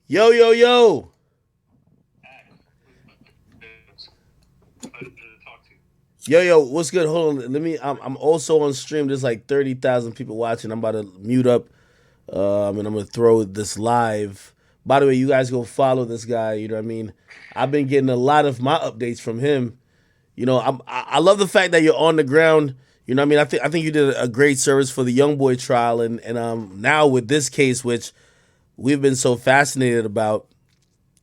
Yo, yo, yo. Pleasure to talk to you. Yo, yo, what's good? Hold on. I'm also on stream. There's like 30,000 people watching. I'm about to mute up and I'm going to throw this live. By the way, you guys go follow this guy. You know what I mean? I've been getting a lot of my updates from him. I love the fact that you're on the ground. You know what I mean? I think you did a great service for the young boy trial. And now with this case, which we've been so fascinated about,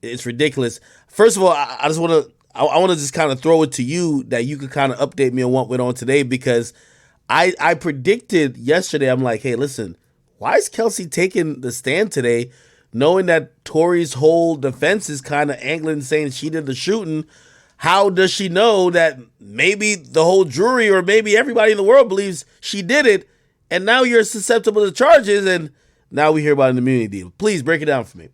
it's ridiculous. First of all, I just want to I want to just kind of throw it to you that you could kind of update me on what went on today because I predicted yesterday. I'm like, hey, listen, why is Kelsey taking the stand today, knowing that Tory's whole defense is kind of angling, saying she did the shooting? How does she know that maybe the whole jury or maybe everybody in the world believes she did it, and now you're susceptible to charges, and now we hear about an immunity deal? Please break it down for me.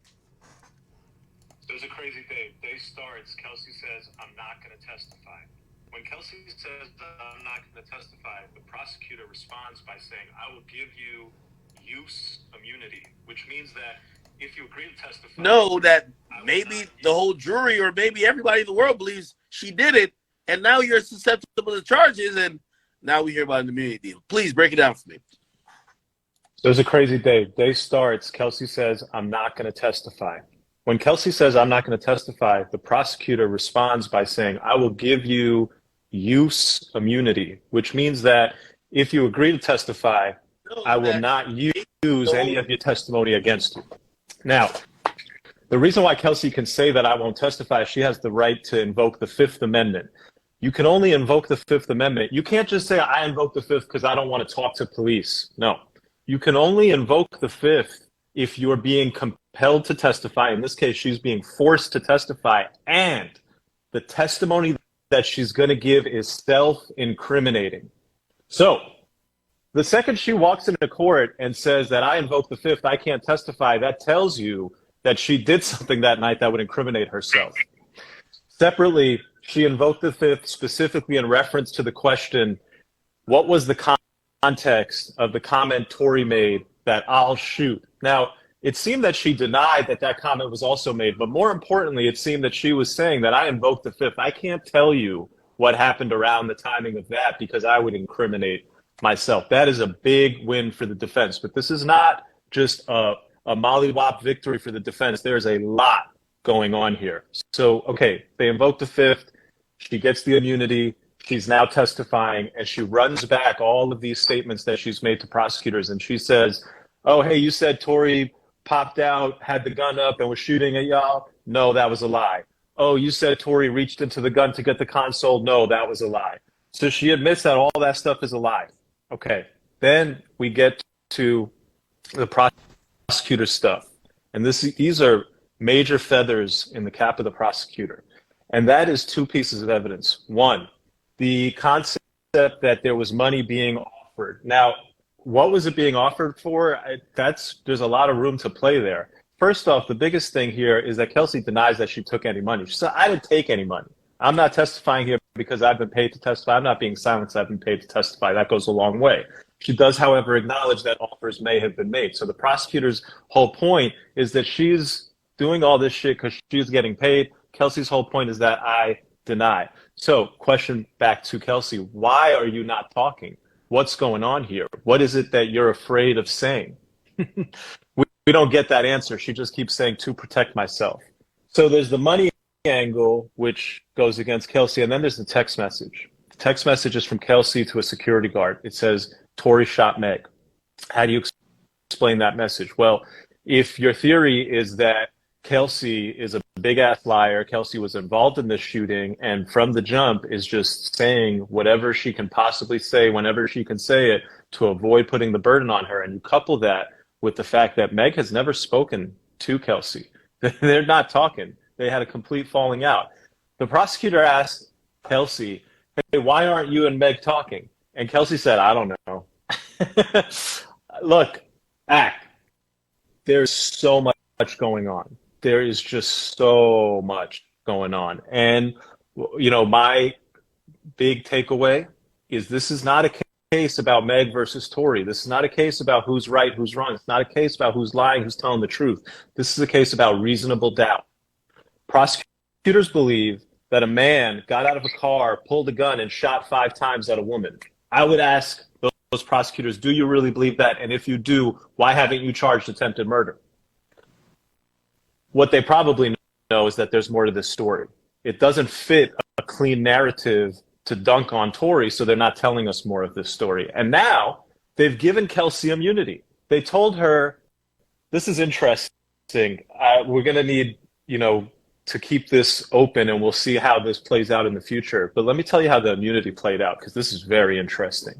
So it's a crazy day. Day starts. Kelsey says, I'm not going to testify. When Kelsey says, I'm not going to testify, the prosecutor responds by saying, I will give you use immunity, which means that if you agree to testify, Know that I will maybe not the use. whole jury or maybe everybody in the world believes she did it, and now you're susceptible to charges, and now we hear about an immunity deal. Please break it down for me. So it's a crazy day. Day starts. Kelsey says, I'm not going to testify. When Kelsey says, I'm not going to testify, the prosecutor responds by saying, I will give you use immunity, which means that if you agree to testify, I Know will that not the use any whole of your testimony against you. Now, the reason why Kelsey can say that I won't testify, she has the right to invoke the Fifth Amendment. You can only invoke the Fifth Amendment. You can't just say, I invoke the Fifth because I don't want to talk to police. No. You can only invoke the Fifth if you're being compelled to testify. In this case, she's being forced to testify, and the testimony that she's going to give is self incriminating. So, the second she walks into court and says that I invoke the Fifth, I can't testify, that tells you that she did something that night that would incriminate herself. Separately, she invoked the Fifth specifically in reference to the question, what was the context of the comment Tory made that I'll shoot? Now, it seemed that she denied that that comment was also made, but more importantly, it seemed that she was saying that I invoked the Fifth. I can't tell you what happened around the timing of that because I would incriminate myself. That is a big win for the defense, but this is not just a mollywop victory for the defense. There's a lot going on here. So, okay, they invoke the Fifth. She gets the immunity. She's now testifying, and she runs back all of these statements that she's made to prosecutors. And she says, oh, hey, you said Tory popped out, had the gun up, and was shooting at y'all. No, that was a lie. Oh, you said Tory reached into the gun to get the console. No, that was a lie. So she admits that all that stuff is a lie. Okay. Then we get to the prosecutor stuff. And these are major feathers in the cap of the prosecutor. And that is two pieces of evidence. One, the concept that there was money being offered. Now, what was it being offered for? There's a lot of room to play there. First off, the biggest thing here is that Kelsey denies that she took any money. She said, I didn't take any money. I'm not testifying here because I've been paid to testify. I'm not being silenced. I've been paid to testify. That goes a long way. She does, however, acknowledge that offers may have been made. So the prosecutor's whole point is that she's doing all this shit because she's getting paid. Kelsey's whole point is that I deny. So, question back to Kelsey, why are you not talking? What's going on here? What is it that you're afraid of saying? We don't get that answer. She just keeps saying to protect myself. So there's the money angle, which goes against Kelsey, and then there's the text message. The text message is from Kelsey to a security guard. It says, Tory shot Meg. How do you explain that message? Well, if your theory is that Kelsey is a big ass liar, Kelsey was involved in this shooting, and from the jump is just saying whatever she can possibly say whenever she can say it to avoid putting the burden on her, and you couple that with the fact that Meg has never spoken to Kelsey. They're not talking. They had a complete falling out. The prosecutor asked Kelsey, hey, why aren't you and Meg talking? And Kelsey said, I don't know. Look, act. There's so much going on. There is just so much going on. And, my big takeaway is this is not a case about Meg versus Tory. This is not a case about who's right, who's wrong. It's not a case about who's lying, who's telling the truth. This is a case about reasonable doubt. Prosecutors believe that a man got out of a car, pulled a gun, and shot 5 times at a woman. I would ask those prosecutors, do you really believe that? And if you do, why haven't you charged attempted murder? What they probably know is that there's more to this story. It doesn't fit a clean narrative to dunk on Tory, so they're not telling us more of this story. And now they've given Kelsey immunity. They told her, this is interesting. We're going to need, to keep this open, and we'll see how this plays out in the future. But let me tell you how the immunity played out, because this is very interesting.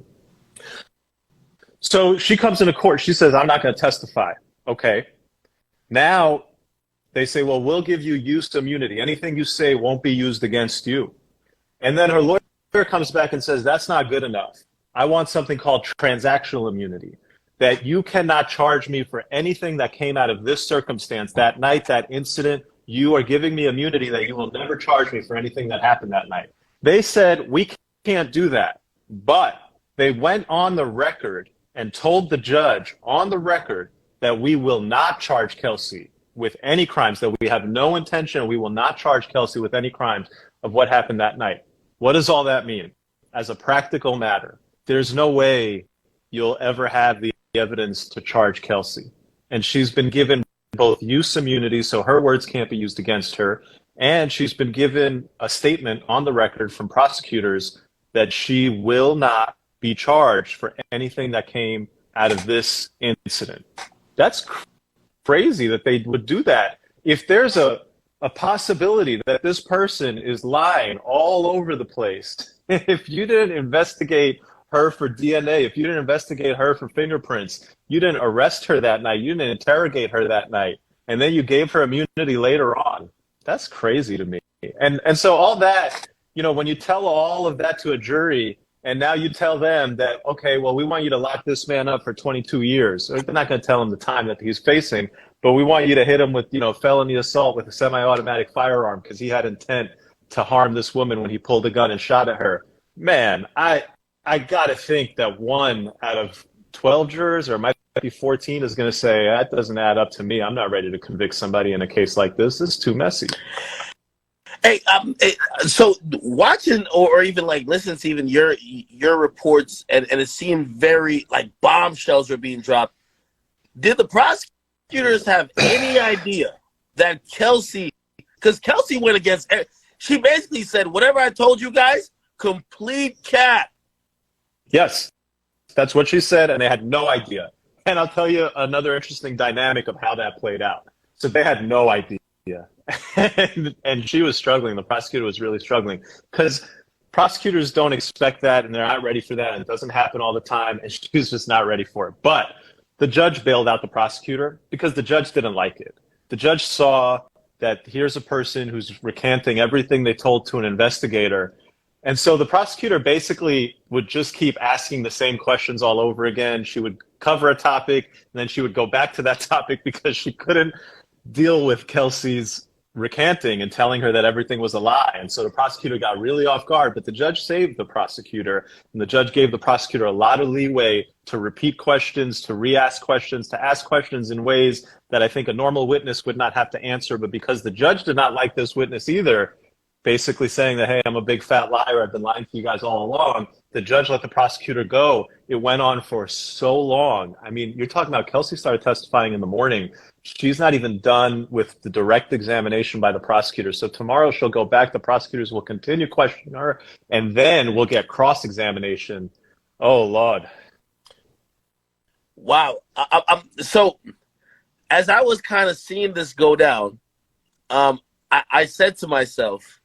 So she comes into court. She says, I'm not going to testify. Okay. Now they say, well, we'll give you use immunity. Anything you say won't be used against you. And then her lawyer comes back and says, that's not good enough. I want something called transactional immunity, that you cannot charge me for anything that came out of this circumstance, that night, that incident. You are giving me immunity that you will never charge me for anything that happened that night. They said, we can't do that. But they went on the record and told the judge on the record that we will not charge Kelsey with any crimes, that we have no intention, we will not charge Kelsey with any crimes of what happened that night. What does all that mean? As a practical matter, there's no way you'll ever have the evidence to charge Kelsey. And she's been given both use immunity, so her words can't be used against her, and she's been given a statement on the record from prosecutors that she will not be charged for anything that came out of this incident. That's crazy that they would do that. If there's a possibility that this person is lying all over the place, if you didn't investigate her for DNA, if you didn't investigate her for fingerprints, you didn't arrest her that night, you didn't interrogate her that night, and then you gave her immunity later on, that's crazy to me. And so all that, when you tell all of that to a jury, and now you tell them that, okay, well, we want you to lock this man up for 22 years. They're not going to tell him the time that he's facing, but we want you to hit him with, felony assault with a semi-automatic firearm because he had intent to harm this woman when he pulled a gun and shot at her. Man, I got to think that 1 out of 12 jurors, or it might be 14, is going to say, that doesn't add up to me. I'm not ready to convict somebody in a case like this. This is too messy. Hey, so watching or even listening to even your reports, and it seemed very like bombshells were being dropped. Did the prosecutors have any idea that Kelsey, because Kelsey went against, she basically said, whatever I told you guys, complete cap. Yes, that's what she said, and they had no idea. And I'll tell you another interesting dynamic of how that played out. So they had no idea. and she was struggling. The prosecutor was really struggling because prosecutors don't expect that, and they're not ready for that, and it doesn't happen all the time, and she was just not ready for it. But the judge bailed out the prosecutor because the judge didn't like it. The judge saw that here's a person who's recanting everything they told to an investigator. And so the prosecutor basically would just keep asking the same questions all over again. She would cover a topic, and then she would go back to that topic because she couldn't deal with Kelsey's recanting and telling her that everything was a lie. And so the prosecutor got really off guard, but the judge saved the prosecutor, and the judge gave the prosecutor a lot of leeway to repeat questions, to re-ask questions, to ask questions in ways that I think a normal witness would not have to answer. But because the judge did not like this witness either, basically saying that, hey, I'm a big fat liar, I've been lying to you guys all along, the judge let the prosecutor go. It went on for so long. I mean, you're talking about Kelsey started testifying in the morning. She's not even done with the direct examination by the prosecutor. So tomorrow she'll go back. The prosecutors will continue questioning her, and then we'll get cross-examination. Oh, Lord. Wow. So as I was kind of seeing this go down, I said to myself,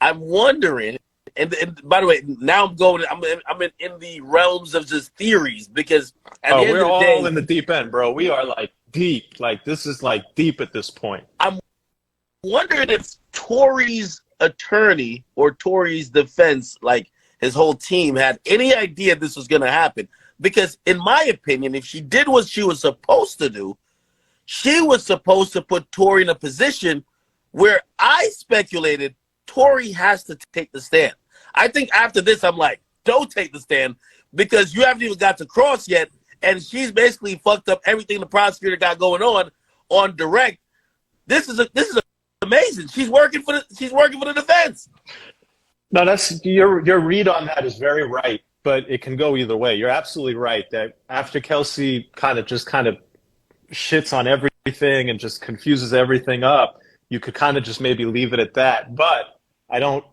I'm wondering, and by the way, now I'm in the realms of just theories, because at the end we're of the all day, in the deep end, bro. We are deep. This is deep at this point. I'm wondering if Tory's attorney or Tory's defense, his whole team, had any idea this was going to happen. Because in my opinion, if she did what she was supposed to do, she was supposed to put Tory in a position where I speculated Tory has to take the stand. I think after this, I'm like, don't take the stand. because you haven't even got to cross yet, and she's basically fucked up everything the prosecutor got going on direct. This is amazing. She's working for the defense. No, that's your read on that is very right, but it can go either way. You're absolutely right that after Kelsey kind of shits on everything and just confuses everything up, you could kind of just maybe leave it at that. But I don't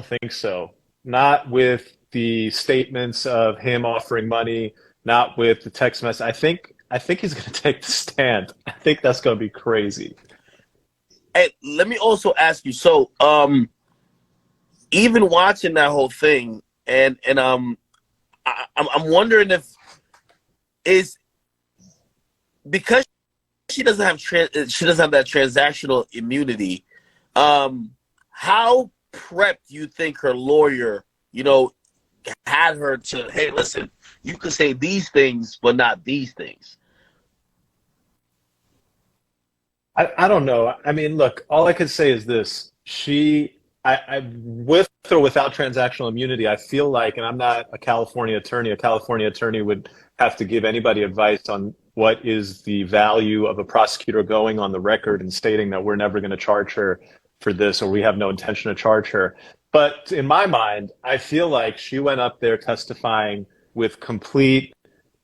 think so. Not with the statements of him offering money, not with the text message. I think he's going to take the stand. I think that's going to be crazy. Hey, let me also ask you. So, even watching that whole thing, and I'm wondering if is because she doesn't have that transactional immunity. How prepped do you think her lawyer, had her to? Hey, listen, you can say these things, but not these things. I don't know. I mean, look, all I could say is this. I with or without transactional immunity, I feel like, and I'm not a California attorney would have to give anybody advice on what is the value of a prosecutor going on the record and stating that we're never going to charge her for this, or we have no intention to charge her. But in my mind, I feel like she went up there testifying with complete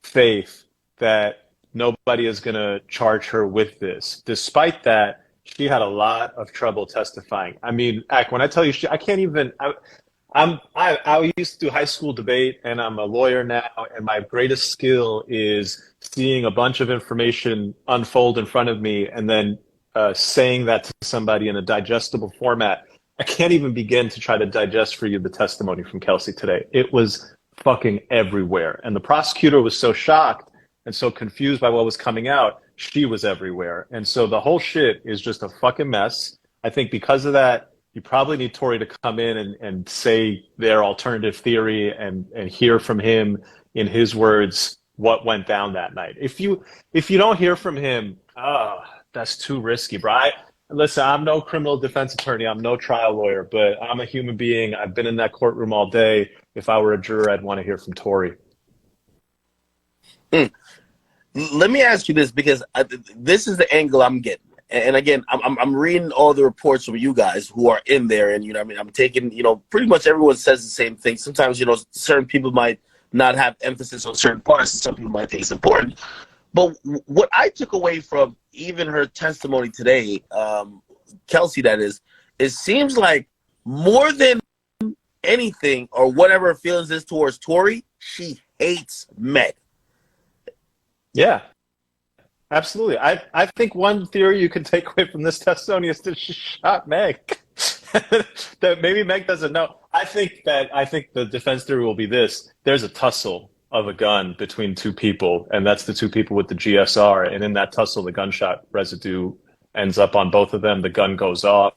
faith that nobody is going to charge her with this. Despite that, she had a lot of trouble testifying. I mean, when I tell you, I can't even. I used to do high school debate, and I'm a lawyer now, and my greatest skill is seeing a bunch of information unfold in front of me and then saying that to somebody in a digestible format. I can't even begin to try to digest for you the testimony from Kelsey today. It was fucking everywhere. And the prosecutor was so shocked and so confused by what was coming out, she was everywhere. And so the whole shit is just a fucking mess. I think because of that, you probably need Tory to come in and say their alternative theory and hear from him in his words what went down that night. If you don't hear from him, that's too risky, bro. Listen, I'm no criminal defense attorney. I'm no trial lawyer, but I'm a human being. I've been in that courtroom all day. If I were a juror, I'd want to hear from Tory. Let me ask you this, because this is the angle I'm getting. And again, I'm reading all the reports from you guys who are in there, and I'm taking, pretty much everyone says the same thing. Sometimes, certain people might not have emphasis on certain parts, and some people might think it's important. But what I took away from even her testimony today, Kelsey, that is, it seems like more than anything, or whatever her feelings is towards Tory, she hates Meg. Yeah, absolutely. I think one theory you can take away from this testimony is that she shot Meg. That maybe Meg doesn't know. I think the defense theory will be this: there's a tussle of a gun between two people, and that's the two people with the GSR. And in that tussle, the gunshot residue ends up on both of them. The gun goes off.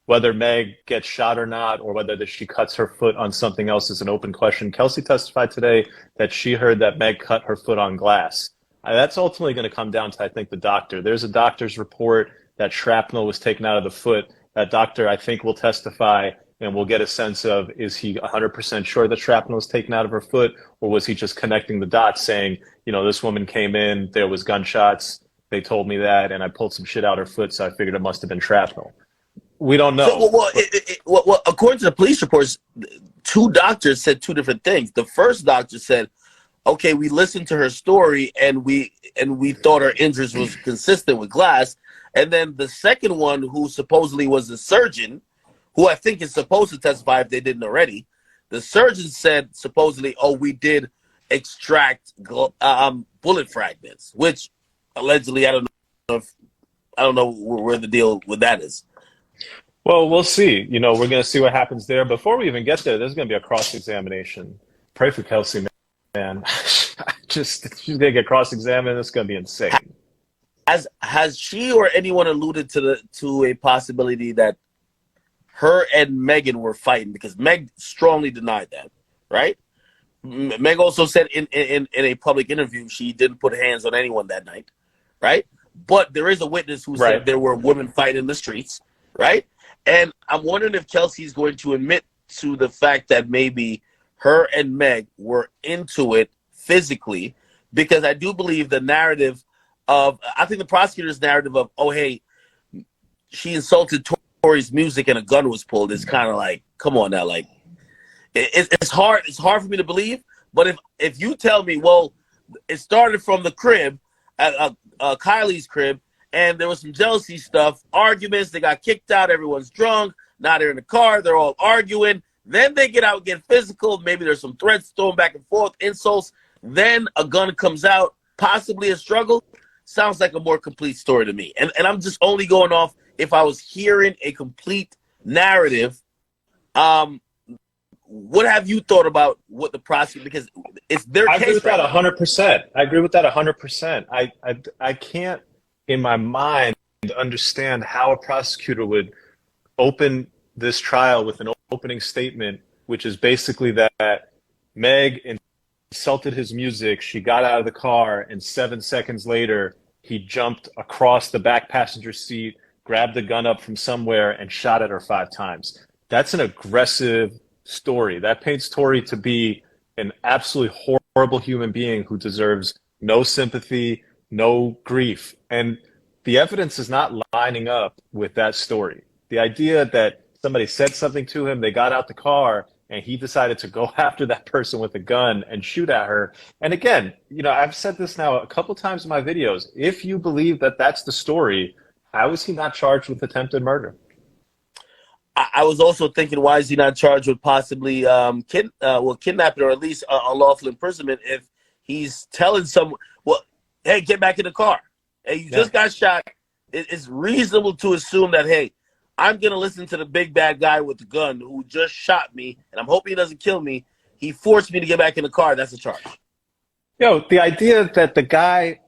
Whether Meg gets shot or not, or whether she cuts her foot on something else is an open question. Kelsey testified today that she heard that Meg cut her foot on glass. That's ultimately going to come down to, I think, the doctor. There's a doctor's report that shrapnel was taken out of the foot. That doctor, I think, will testify, and we'll get a sense of, is he 100% sure that shrapnel was taken out of her foot, or was he just connecting the dots saying, this woman came in, there was gunshots, they told me that, and I pulled some shit out her foot, so I figured it must have been shrapnel. We don't know. So, well, according to the police reports, two doctors said two different things. The first doctor said, okay, we listened to her story and we thought her injuries was consistent with glass. And then the second one, who supposedly was a surgeon, who I think is supposed to testify if they didn't already, the surgeon said supposedly, we did extract bullet fragments, which allegedly I don't know where the deal with that is. Well, we'll see. We're going to see what happens there. Before we even get there, there's going to be a cross-examination. Pray for Kelsey, man. She's going to get cross-examined. It's going to be insane. Has she or anyone alluded to a possibility that her and Megan were fighting? Because Meg strongly denied that, right? Meg also said in a public interview she didn't put hands on anyone that night, right? But there is a witness who said there were women fighting in the streets, right? And I'm wondering if Kelsey's going to admit to the fact that maybe her and Meg were into it physically, because I do believe the narrative of, I think the prosecutor's narrative of, oh, hey, she insulted Tory's music and a gun was pulled is kind of like, come on now, like, it's hard for me to believe. But if you tell me, well, it started from the crib, Kylie's crib, and there was some jealousy stuff, arguments, they got kicked out, everyone's drunk, now they're in the car, they're all arguing, then they get out and get physical, maybe there's some threats thrown back and forth, insults, then a gun comes out, possibly a struggle, sounds like a more complete story to me. And I'm just only going off if I was hearing a complete narrative. What have you thought about what the prosecutor, because it's their case. I agree with that 100%. I agree with that 100%. I can't, in my mind, understand how a prosecutor would open this trial with an opening statement, which is basically that Meg insulted his music, she got out of the car, and 7 seconds later, he jumped across the back passenger seat, grabbed the gun up from somewhere, and shot at her 5 times. That's an aggressive story. That paints Tory to be an absolutely horrible human being who deserves no sympathy, no grief. And the evidence is not lining up with that story. The idea that somebody said something to him, they got out the car, and he decided to go after that person with a gun and shoot at her. And again, you know, I've said this now a couple times in my videos. If you believe that that's the story, how is he not charged with attempted murder? I was also thinking, why is he not charged with possibly kidnapping, or at least unlawful imprisonment, if he's telling someone, well, hey, get back in the car. Hey, you just got shot. It's reasonable to assume that, hey, I'm going to listen to the big bad guy with the gun who just shot me, and I'm hoping he doesn't kill me. He forced me to get back in the car. That's a charge. Yo, the idea that the guy,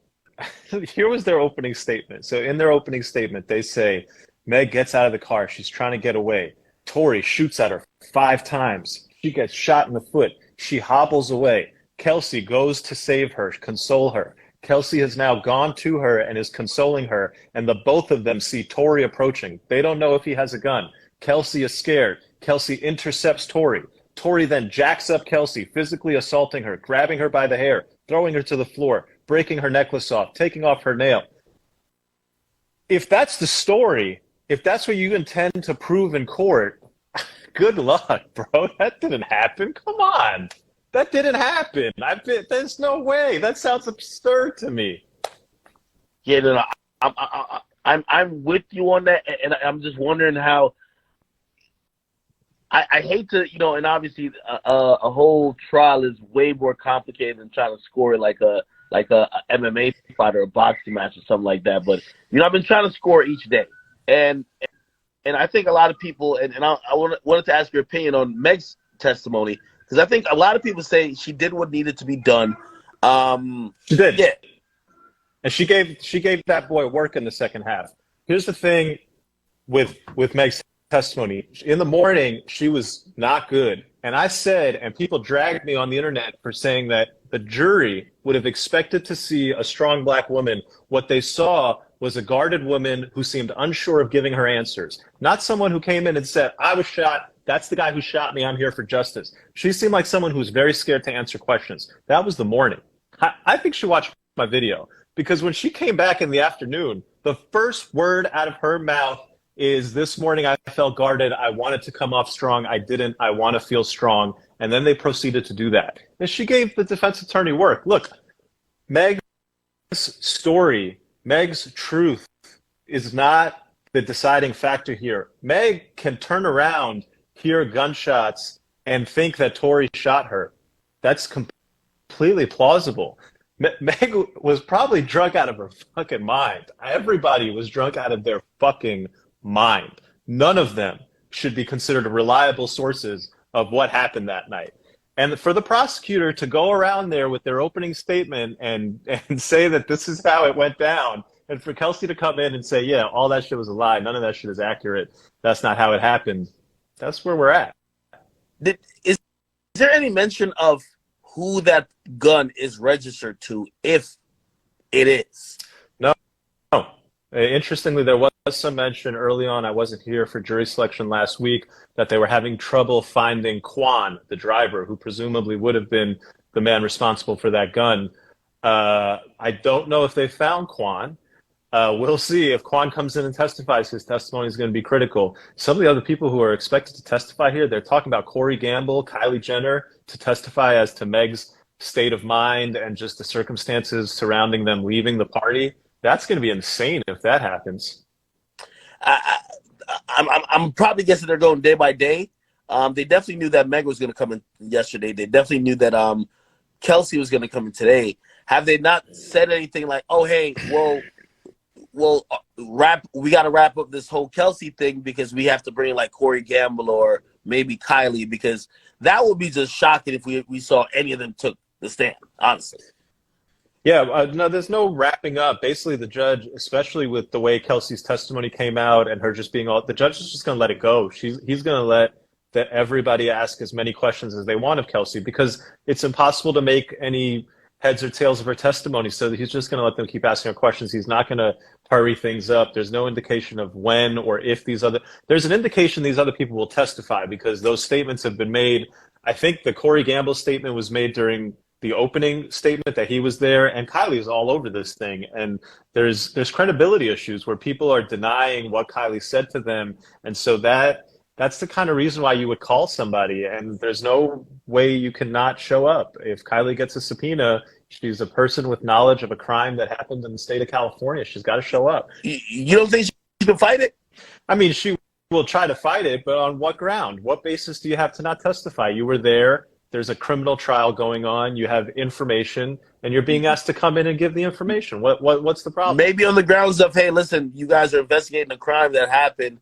here was their opening statement. So in their opening statement, they say, Meg gets out of the car. She's trying to get away. Tory shoots at her 5 times. She gets shot in the foot. She hobbles away. Kelsey goes to save her, console her. Kelsey has now gone to her and is consoling her, and the both of them see Tory approaching. They don't know if he has a gun. Kelsey is scared. Kelsey intercepts Tory. Tory then jacks up Kelsey, physically assaulting her, grabbing her by the hair, throwing her to the floor, breaking her necklace off, taking off her nail. If that's the story, if that's what you intend to prove in court, good luck, bro. That didn't happen. Come on. That didn't happen. There's no way. That sounds absurd to me. Yeah, no, I'm with you on that, and I'm just wondering how. I hate to, you know, and obviously a whole trial is way more complicated than trying to score it like a MMA fight or a boxing match or something like that. But you know, I've been trying to score each day. And I think a lot of people, and I wanted to ask your opinion on Meg's testimony, because I think a lot of people say she did what needed to be done. She did. Yeah. And she gave that boy work in the second half. Here's the thing with Meg's testimony. In the morning, she was not good. And I said, and people dragged me on the internet for saying that the jury would have expected to see a strong black woman. What they saw was a guarded woman who seemed unsure of giving her answers. Not someone who came in and said, I was shot. That's the guy who shot me. I'm here for justice. She seemed like someone who was very scared to answer questions. That was the morning. I think she watched my video, because when she came back in the afternoon, the first word out of her mouth is, this morning I felt guarded. I wanted to come off strong. I didn't. I want to feel strong. And then they proceeded to do that. And she gave the defense attorney work. Look, Meg's story, Meg's truth is not the deciding factor here. Meg can turn around, hear gunshots, and think that Tory shot her. That's completely plausible. Meg was probably drunk out of her fucking mind. Everybody was drunk out of their fucking mind. None of them should be considered reliable sources of what happened that night. And for the prosecutor to go around there with their opening statement and say that this is how it went down, and for Kelsey to come in and say, yeah, all that shit was a lie, none of that shit is accurate, that's not how it happened, that's where we're at. Is there any mention of who that gun is registered to, if it is? No. Interestingly, there some mention early on, I wasn't here for jury selection last week, that they were having trouble finding Quan, the driver, who presumably would have been the man responsible for that gun. I don't know if they found Quan. We'll see. If Quan comes in and testifies, his testimony is going to be critical. Some of the other people who are expected to testify here, they're talking about Corey Gamble, Kylie Jenner, to testify as to Meg's state of mind and just the circumstances surrounding them leaving the party. That's going to be insane if that happens. I'm probably guessing they're going day by day. They definitely knew that Meg was going to come in yesterday. They definitely knew that Kelsey was going to come in today. Have they not said anything like, "Oh, hey, well, we got to wrap up this whole Kelsey thing because we have to bring like Corey Gamble or maybe Kylie," because that would be just shocking if we saw any of them took the stand, honestly. Yeah, no, there's no wrapping up. Basically, the judge, especially with the way Kelsey's testimony came out and her just being the judge is just going to let it go. He's going to let everybody ask as many questions as they want of Kelsey because it's impossible to make any heads or tails of her testimony. So he's just going to let them keep asking her questions. He's not going to hurry things up. There's no indication of when or if there's an indication these other people will testify because those statements have been made. I think the Corey Gamble statement was made during the opening statement that he was there, and Kylie's all over this thing. And there's credibility issues where people are denying what Kylie said to them. And so that's the kind of reason why you would call somebody, and there's no way you cannot show up. If Kylie gets a subpoena, she's a person with knowledge of a crime that happened in the state of California. She's got to show up. You don't think she can fight it? I mean, she will try to fight it, but on what ground? What basis do you have to not testify? You were there. There's a criminal trial going on. You have information, and you're being asked to come in and give the information. What's the problem? Maybe on the grounds of, hey, listen, you guys are investigating a crime that happened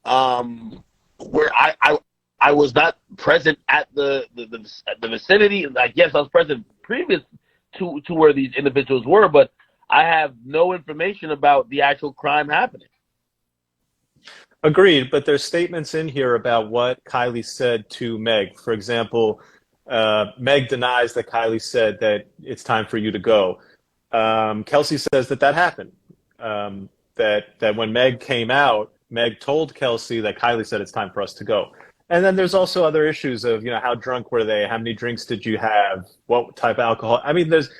where I was not present at the vicinity. I guess I was present previous to where these individuals were, but I have no information about the actual crime happening. Agreed, but there's statements in here about what Kylie said to Meg. For example, Meg denies that Kylie said that it's time for you to go. Kelsey says that happened. That when Meg came out, Meg told Kelsey that Kylie said it's time for us to go. And then there's also other issues of, how drunk were they? How many drinks did you have? What type of alcohol? I mean, there's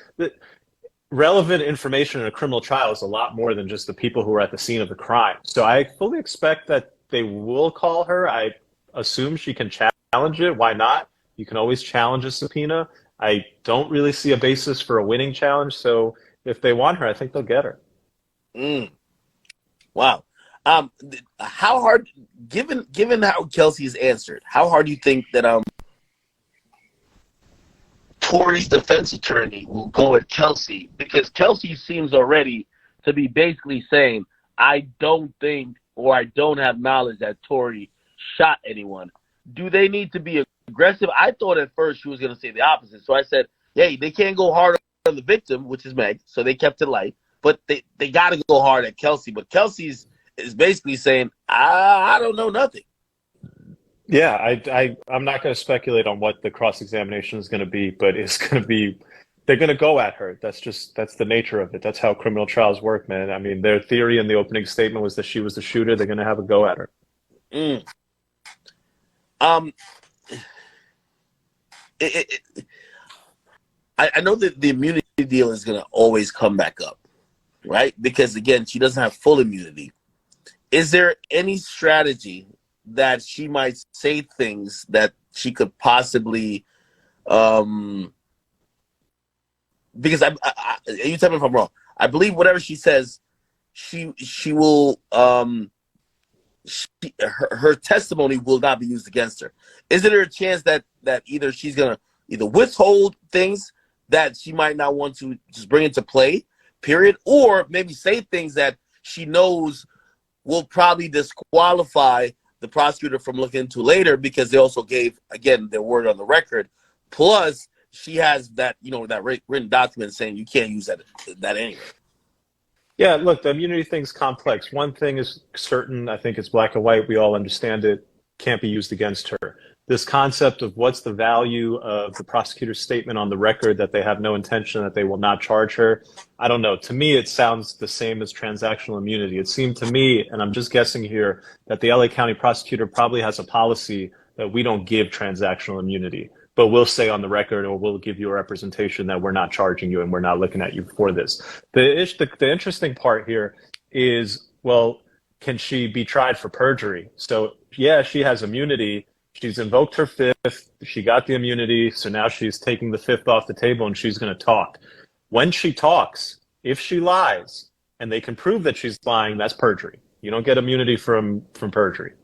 relevant information in a criminal trial is a lot more than just the people who were at the scene of the crime. So I fully expect that they will call her. I assume she can challenge it. Why not? You can always challenge a subpoena. I don't really see a basis for a winning challenge. So if they want her, I think they'll get her. Wow. How hard, given how Kelsey's answered, how hard do you think that Tory's defense attorney will go at Kelsey? Because Kelsey seems already to be basically saying, I don't think or I don't have knowledge that Tory shot anyone. Do they need to be aggressive? I thought at first she was going to say the opposite. So I said, hey, they can't go hard on the victim, which is Meg, so they kept it light. But they got to go hard at Kelsey. But Kelsey's is basically saying, I don't know nothing. Yeah, I'm not going to speculate on what the cross-examination is going to be, but it's going to be, they're going to go at her. That's the nature of it. That's how criminal trials work, man. I mean, their theory in the opening statement was that she was the shooter. They're going to have a go at her. I know that the immunity deal is going to always come back up, right? Because, again, she doesn't have full immunity. Is there any strategy that she might say things that she could possibly because you tell me if I'm wrong. I believe whatever she says, she will her testimony will not be used against her. Is there a chance that either she's gonna withhold things that she might not want to just bring into play, period, or maybe say things that she knows will probably disqualify the prosecutor from looking into later because they also gave, again, their word on the record. Plus, she has that, that written document saying you can't use that anyway. Yeah, look, the immunity thing's complex. One thing is certain, I think it's black and white. We all understand it can't be used against her. this concept of what's the value of the prosecutor's statement on the record that they have no intention, that they will not charge her. I don't know. To me, it sounds the same as transactional immunity. It seemed to me, and I'm just guessing here, that the LA County prosecutor probably has a policy that we don't give transactional immunity, but we'll say on the record, or we'll give you a representation that we're not charging you and we're not looking at you for this. The interesting part here is, well, can she be tried for perjury? So yeah, she has immunity. She's invoked her fifth. She got the immunity. So now she's taking the fifth off the table and she's going to talk. When she talks, if she lies and they can prove that she's lying, that's perjury. You don't get immunity from perjury.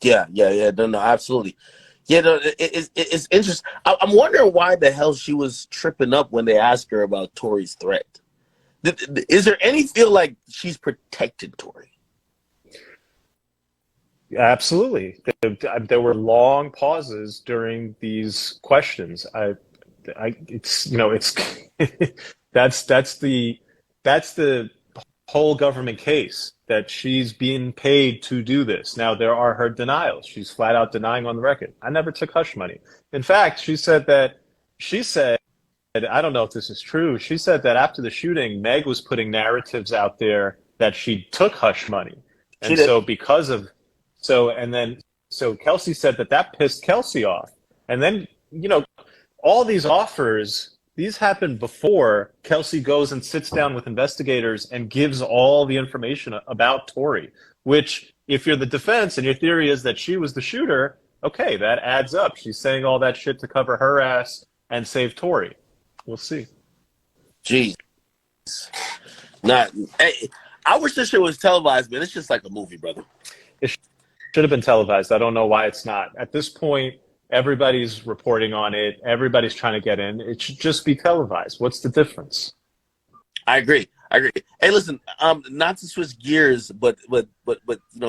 Yeah. No, absolutely. Yeah, no, it's interesting. I'm wondering why the hell she was tripping up when they asked her about Tory's threat. Is there any feel like she's protected Tory? Absolutely. There were long pauses during these questions. It's that's the whole government case, that she's being paid to do this. Now, there are her denials. She's flat out denying on the record. I never took hush money. In fact, she said, I don't know if this is true, she said that after the shooting, Meg was putting narratives out there that she took hush money. And so so Kelsey said that pissed Kelsey off. And then, all these offers, these happened before Kelsey goes and sits down with investigators and gives all the information about Tory, which, if you're the defense and your theory is that she was the shooter, okay, that adds up. She's saying all that shit to cover her ass and save Tory. We'll see. Jeez. I wish this shit was televised, man. It's just like a movie, brother. It should have been televised. I don't know why it's not. At this point, everybody's reporting on it. Everybody's trying to get in. It should just be televised. What's the difference? I agree. Hey, listen, not to switch gears, but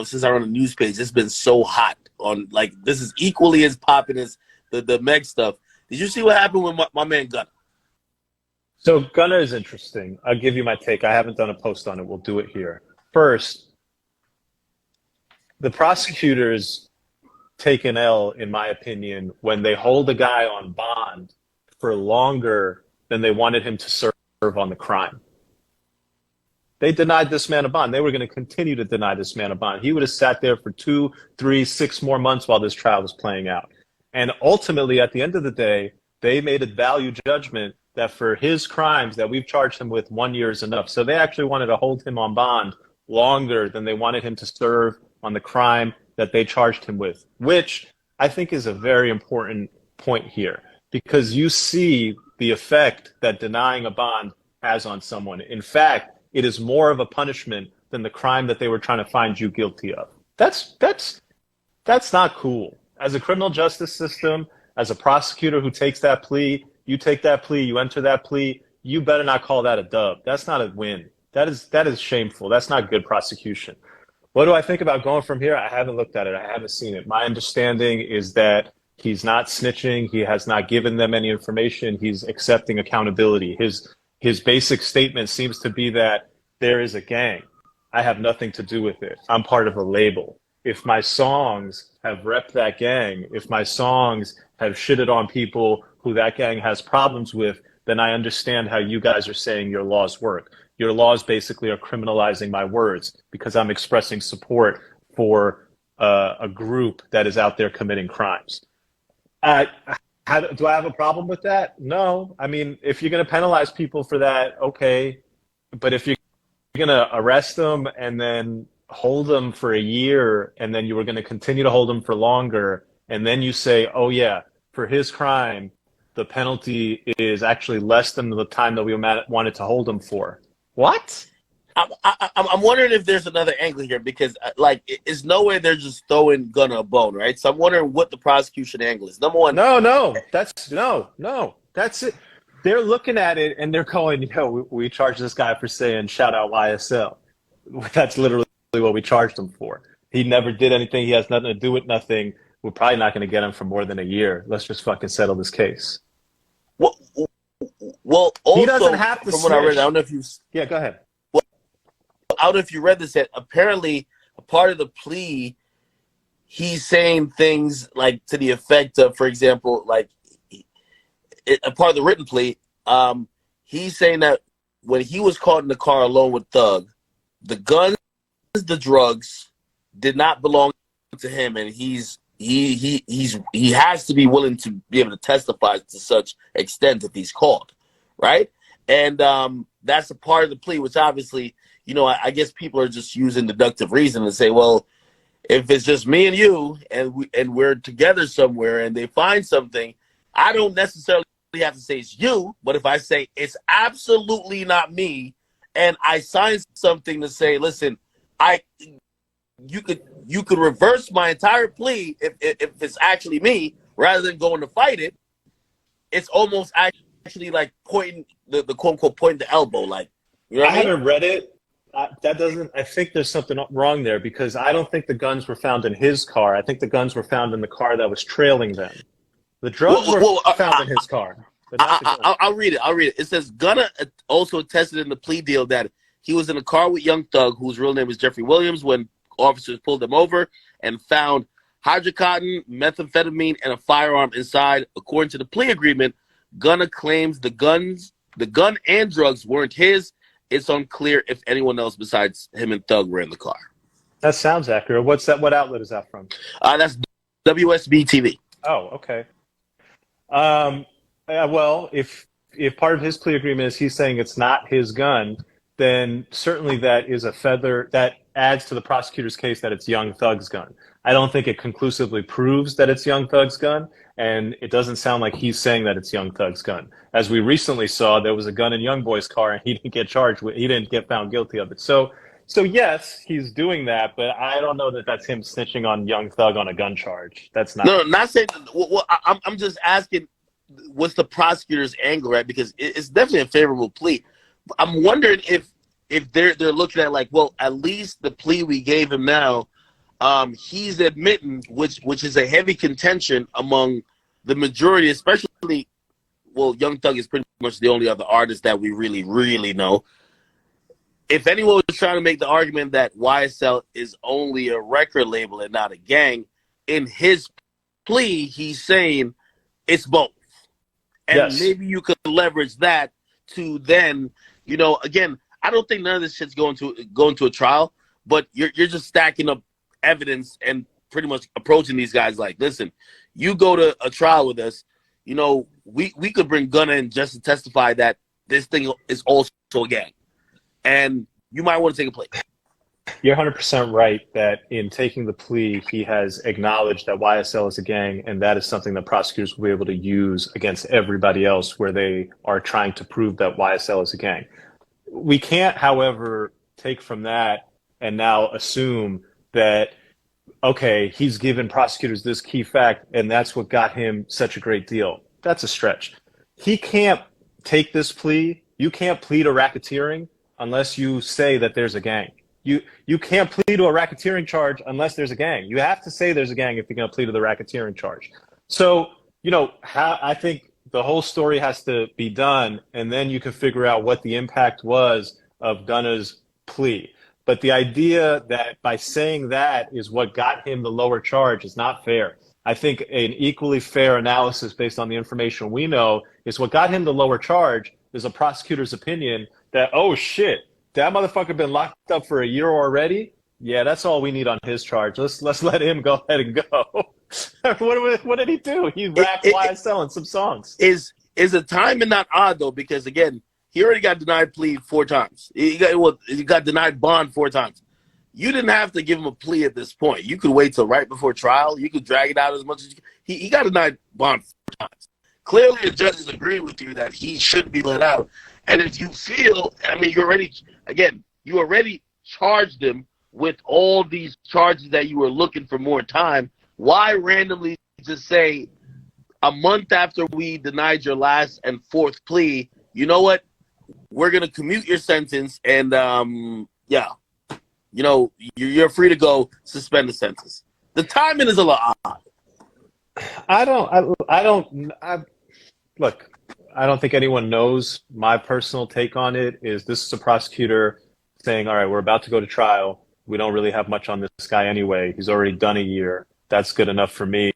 since I run a news page, it's been so hot on, like, this is equally as popping as the Meg stuff. Did you see what happened with my man Gunna? So Gunna is interesting. I'll give you my take. I haven't done a post on it. We'll do it here. First, the prosecutors take an L, in my opinion, when they hold a guy on bond for longer than they wanted him to serve on the crime. They denied this man a bond. They were going to continue to deny this man a bond. He would have sat there for 2, 3, 6 more months while this trial was playing out. And ultimately, at the end of the day, they made a value judgment that for his crimes that we've charged him with, 1 year is enough. So they actually wanted to hold him on bond longer than they wanted him to serve on the crime that they charged him with, which I think is a very important point here, because you see the effect that denying a bond has on someone. In fact, it is more of a punishment than the crime that they were trying to find you guilty of. That's not cool. As a criminal justice system, as a prosecutor who takes that plea, you take that plea, you enter that plea, you better not call that a dub. That's not a win. That is shameful. That's not good prosecution. What do I think about going from here? I haven't looked at it. I haven't seen it. My understanding is that he's not snitching. He has not given them any information. He's accepting accountability. His basic statement seems to be that there is a gang. I have nothing to do with it. I'm part of a label. If my songs have repped that gang, if my songs have shitted on people who that gang has problems with, then I understand how you guys are saying your laws work. Your laws basically are criminalizing my words because I'm expressing support for a group that is out there committing crimes. Do I have a problem with that? No. I mean, if you're going to penalize people for that, okay. But if you're going to arrest them and then hold them for a year, and then you were going to continue to hold them for longer, and then you say, oh yeah, for his crime, the penalty is actually less than the time that we wanted to hold him for. What? I'm wondering if there's another angle here, because it's no way they're just throwing Gunna a bone, right? So I'm wondering what the prosecution angle is. Number one, no, that's it. They're looking at it and they're going, we charged this guy for saying shout out YSL. That's literally what we charged him for. He never did anything. He has nothing to do with nothing. We're probably not going to get him for more than a year. Let's just fucking settle this case. Well, also, he doesn't have to from what I read, I don't know if you... Yeah, go ahead. Well, I don't know if you read this yet. Apparently, a part of the plea, he's saying things like to the effect of, for example, like a part of the written plea, he's saying that when he was caught in the car alone with Thug, the guns, the drugs, did not belong to him, and he has to be willing to be able to testify to such extent if he's called, right? And that's a part of the plea, which obviously, I guess people are just using deductive reason to say, well, if it's just me and you, and we're together somewhere, and they find something, I don't necessarily have to say it's you, but if I say it's absolutely not me, and I sign something to say, listen, you could reverse my entire plea if it's actually me, rather than going to fight it. It's almost actually like pointing the quote unquote pointing the elbow, like, you know what I mean? haven't read it. I think there's something wrong there, because I don't think the guns were found in his car. I think the guns were found in the car that was trailing them. The drugs were found in his car. I'll read it. It says Gunna also attested in the plea deal that he was in a car with Young Thug, whose real name is Jeffrey Williams, when officers pulled him over and found hydrocodone, methamphetamine, and a firearm inside. According to the plea agreement, Gunna claims the gun and drugs weren't his. It's unclear if anyone else besides him and Thug were in the car. That sounds accurate. What's that? What outlet is that from? That's WSB TV. Oh, okay. Well, if part of his plea agreement is he's saying it's not his gun, then certainly that is a feather that adds to the prosecutor's case that it's Young Thug's gun. I don't think it conclusively proves that it's Young Thug's gun, and it doesn't sound like he's saying that it's Young Thug's gun. As we recently saw, there was a gun in Young Boy's car, and he didn't get charged with. He didn't get found guilty of it. So yes, he's doing that, but I don't know that that's him snitching on Young Thug on a gun charge. That's not. No, not saying. Well, I'm just asking, what's the prosecutor's angle, right? Because it's definitely a favorable plea. I'm wondering if they're looking at, like, well, at least the plea we gave him now, he's admitting, which is a heavy contention among the majority, especially, well, Young Thug is pretty much the only other artist that we really, really know. If anyone was trying to make the argument that YSL is only a record label and not a gang, in his plea, he's saying it's both. And yes, maybe you could leverage that to then, again, I don't think none of this shit's going to a trial, but you're just stacking up evidence and pretty much approaching these guys like, listen, you go to a trial with us, we could bring Gunna in just to testify that this thing is also a gang. And you might want to take a plea. You're 100% right that in taking the plea, he has acknowledged that YSL is a gang, and that is something that prosecutors will be able to use against everybody else where they are trying to prove that YSL is a gang. We can't, however, take from that and now assume that, okay, he's given prosecutors this key fact, and that's what got him such a great deal. That's a stretch. He can't take this plea. You can't plead a racketeering unless you say that there's a gang. You can't plead to a racketeering charge unless there's a gang. You have to say there's a gang if you're going to plead to the racketeering charge. So, I think the whole story has to be done, and then you can figure out what the impact was of Gunna's plea. But the idea that by saying that is what got him the lower charge is not fair. I think an equally fair analysis based on the information we know is what got him the lower charge is a prosecutor's opinion that, oh shit, that motherfucker been locked up for a year already? Yeah, that's all we need on his charge. Let's let him go ahead and go. What did he do? He rapped YSL in some songs. Is the timing not odd though? Because again, he already got denied plea 4 times. He got denied bond 4 times. You didn't have to give him a plea at this point. You could wait till right before trial. You could drag it out as much as you can. He got denied bond 4 times. Clearly, the judges agree with you that he should be let out. And if you feel, you already charged him with all these charges that you were looking for more time. Why randomly just say a month after we denied your last and 4th plea, you know what? We're going to commute your sentence and, you're free to go, suspend the sentence. The timing is a lot odd. Look, I don't think anyone knows. My personal take on it is this is a prosecutor saying, all right, we're about to go to trial. We don't really have much on this guy anyway. He's already done a year. that's good enough for me.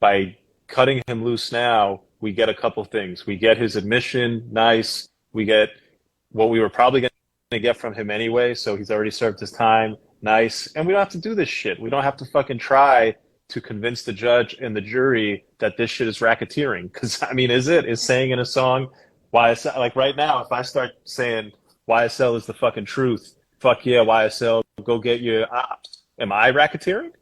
By cutting him loose now, we get a couple things. We get his admission, nice. We get what we were probably going to get from him anyway, so he's already served his time, nice. And we don't have to do this shit. We don't have to fucking try to convince the judge and the jury that this shit is racketeering. Because, I mean, is saying in a song, YSL, like right now, if I start saying YSL is the fucking truth, fuck yeah, YSL, go get your ops. Am I racketeering?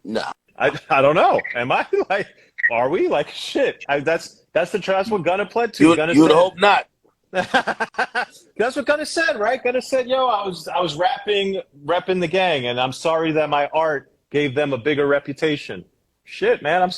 No. I don't know. Am I? Like, are we? Like, shit. That's what Gunna pled to. You would hope not. That's what Gunna said, right? Gunna said, yo, I was repping the gang, and I'm sorry that my art gave them a bigger reputation. Shit, man, I'm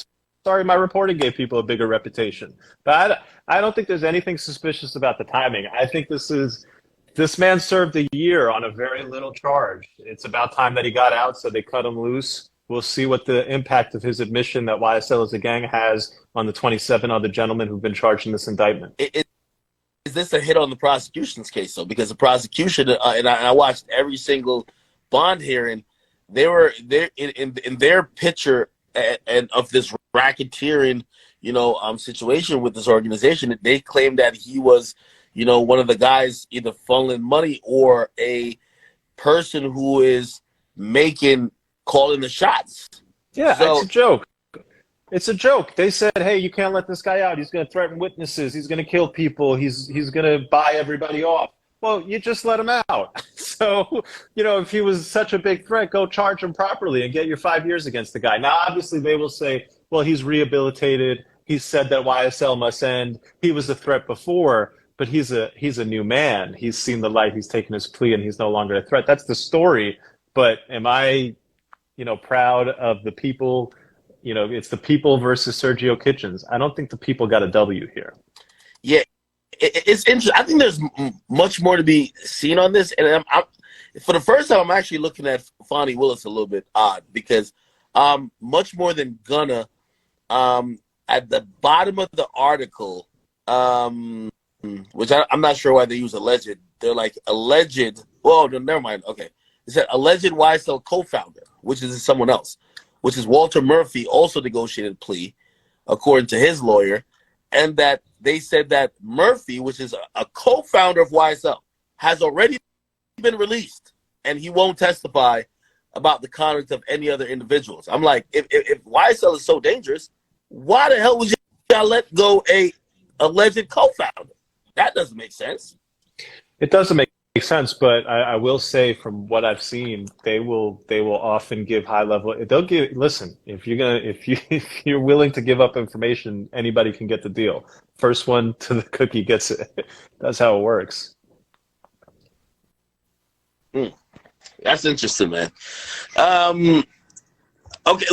sorry my reporting gave people a bigger reputation. But I don't think there's anything suspicious about the timing. I think this man served a year on a very little charge. It's about time that he got out, so they cut him loose. We'll see what the impact of his admission that YSL is a gang has on the 27 other gentlemen who've been charged in this indictment. Is this a hit on the prosecution's case, though? Because the prosecution, and I watched every single bond hearing, they were there in their picture and of this racketeering, situation with this organization. They claimed that he was, one of the guys either funneling money or a person who is calling the shots. Yeah, it's a joke. It's a joke. They said, hey, you can't let this guy out. He's going to threaten witnesses. He's going to kill people. He's going to buy everybody off. Well, you just let him out. So, if he was such a big threat, go charge him properly and get your 5 years against the guy. Now, obviously, they will say, well, he's rehabilitated. He said that YSL must end. He was a threat before, but he's a new man. He's seen the light. He's taken his plea, and he's no longer a threat. That's the story. But am I, proud of the people? It's the people versus Sergio Kitchens. I don't think the people got a W here. Yeah, it's interesting. I think there's much more to be seen on this. And I'm for the first time, I'm actually looking at Fonnie Willis a little bit odd because much more than Gunna, at the bottom of the article, which I'm not sure why they use alleged. They're like alleged. Well, no, never mind. Okay. It said alleged YSL co-founder, which is someone else, which is Walter Murphy, also negotiated a plea, according to his lawyer, and that they said that Murphy, which is a co-founder of YSL, has already been released, and he won't testify about the conduct of any other individuals. I'm like, if YSL is so dangerous, why the hell would y'all let go a alleged co-founder? That doesn't make sense. It doesn't make sense, but I will say from what I've seen, they will often give high level. They'll give. Listen, if you're willing to give up information, anybody can get the deal. First one to the cookie gets it. That's how it works. That's interesting, man. Okay,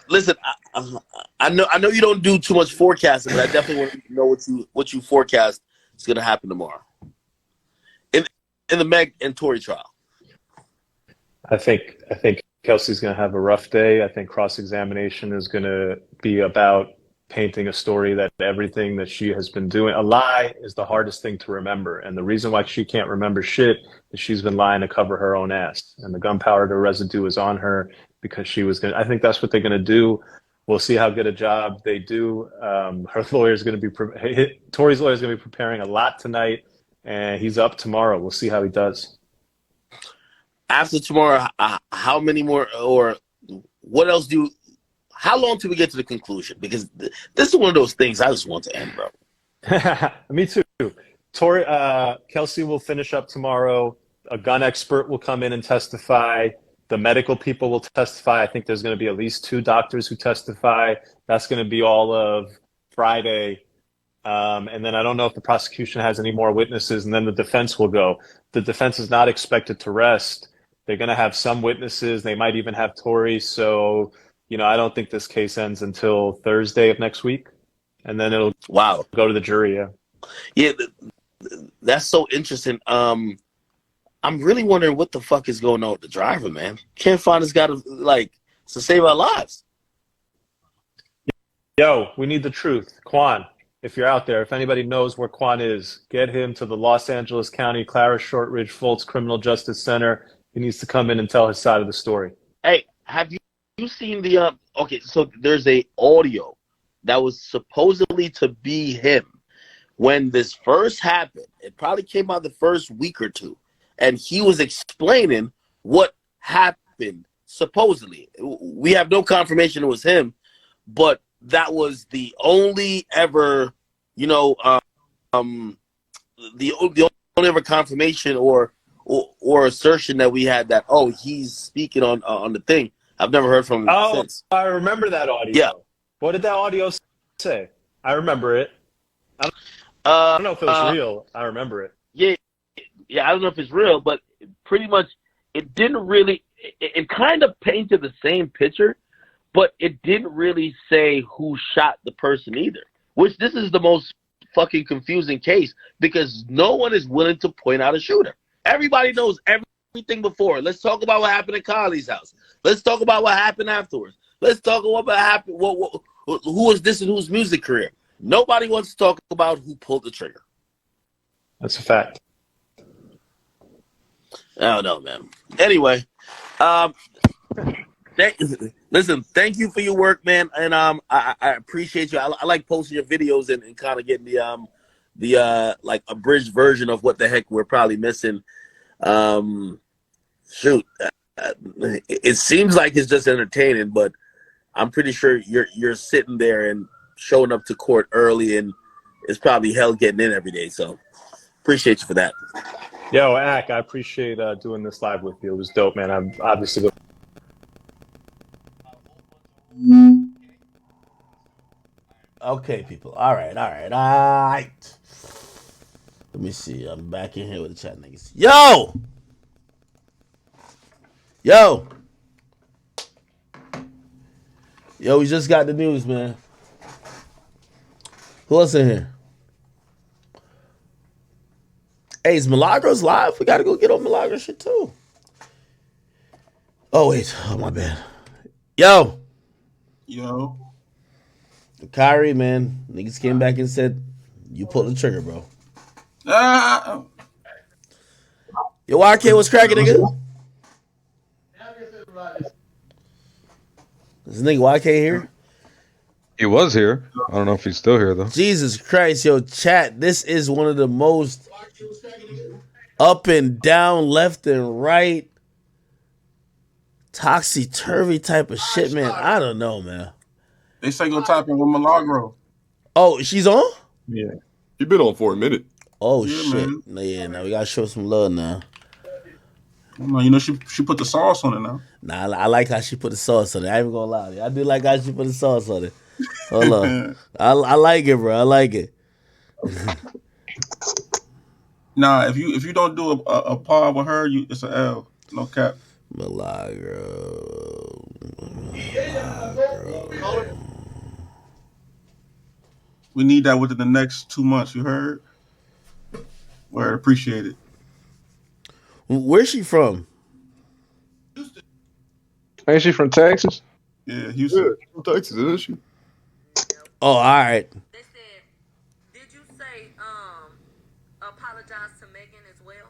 listen. I know you don't do too much forecasting, but I definitely want to know what you forecast is going to happen tomorrow in the Meg and Tory trial. I think Kelsey's going to have a rough day. I think cross-examination is going to be about painting a story that everything that she has been doing. A lie is the hardest thing to remember. And the reason why she can't remember shit is she's been lying to cover her own ass. And the gunpowder residue is on her because she was going to, I think that's what they're going to do. We'll see how good a job they do. Her lawyer is going to be, Tory's lawyer is going to be preparing a lot tonight. And he's up tomorrow. We'll see how he does. After tomorrow, how many more, or what else how long till we get to the conclusion? Because this is one of those things I just want to end, bro. Me too. Tory, Kelsey will finish up tomorrow. A gun expert will come in and testify. The medical people will testify. I think there's going to be at least 2 doctors who testify. That's going to be all of Friday. And then I don't know if the prosecution has any more witnesses, and then the defense will go. The defense is not expected to rest. They're going to have some witnesses. They might even have Tory. So, I don't think this case ends until Thursday of next week. And then it'll go to the jury, yeah. Yeah, that's so interesting. I'm really wondering what the fuck is going on with the driver, man. Can't find this guy to save our lives. Yo, we need the truth. Quan. If you're out there, if anybody knows where Quan is, get him to the Los Angeles County Clara Shortridge Foltz Criminal Justice Center. He needs to come in and tell his side of the story. Hey, have you you seen the okay, so there's a audio that was supposedly to be him when this first happened. It probably came out the first week or two, and he was explaining what happened supposedly. We have no confirmation it was him, but that was the only ever, you know, the only ever confirmation or assertion that we had that, oh, he's speaking on the thing. I've never heard from him Oh, since. I remember that audio. Yeah. What did that audio say? I remember it. I don't know if it was real. I remember it. Yeah, yeah. I don't know if it's real, but pretty much it didn't really. It kind of painted the same picture, but it didn't really say who shot the person either. Which this is the most fucking confusing case because no one is willing to point out a shooter. Everybody knows everything before. Let's talk about what happened at Carly's house. Let's talk about what happened afterwards. Let's talk about what happened. Who was this and whose music career? Nobody wants to talk about who pulled the trigger. That's a fact. I don't know, man. Anyway, listen, thank you for your work, man, and I appreciate you. I like posting your videos and kind of getting the like abridged version of what the heck we're probably missing. Shoot, it seems like it's just entertaining, but I'm pretty sure you're sitting there and showing up to court early, and it's probably hell getting in every day. So appreciate you for that. Yo, Ak, I appreciate doing this live with you. It was dope, man. I'm obviously. Okay, people. All right. Let me see. I'm back in here with the chat niggas. Yo, we just got the news, man. Who else in here? Hey, is Milagros live? We gotta go get on Milagros shit too. Oh wait, my bad. Yo, Kyrie, man, niggas came back and said you pulled the trigger, bro. Yo, YK, what's cracking, nigga? Is this nigga YK here? He was here. I don't know if he's still here though. Jesus Christ, yo, chat. This is one of the most up and down, left and right, topsy-turvy type of shit, man. I don't know, man. They say go type in with Milagro. Oh, she's on? Yeah. He been on for a minute. Oh, Yeah, shit. man. Yeah, now we gotta show some love now. You know, she put the sauce on it now. Nah, I like how she put the sauce on it. I ain't even gonna lie to you. I do like how she put the sauce on it. Hold on. I like it, bro. I like it. Nah, if you don't do a par with her, it's an L. No cap. Milagro. We need that within the next 2 months. You heard? Word, appreciate it. Where's she from? Ain't she from Texas? Yeah, Houston. From Texas, isn't she? Oh, all right. They said, did you say apologize to Megan as well?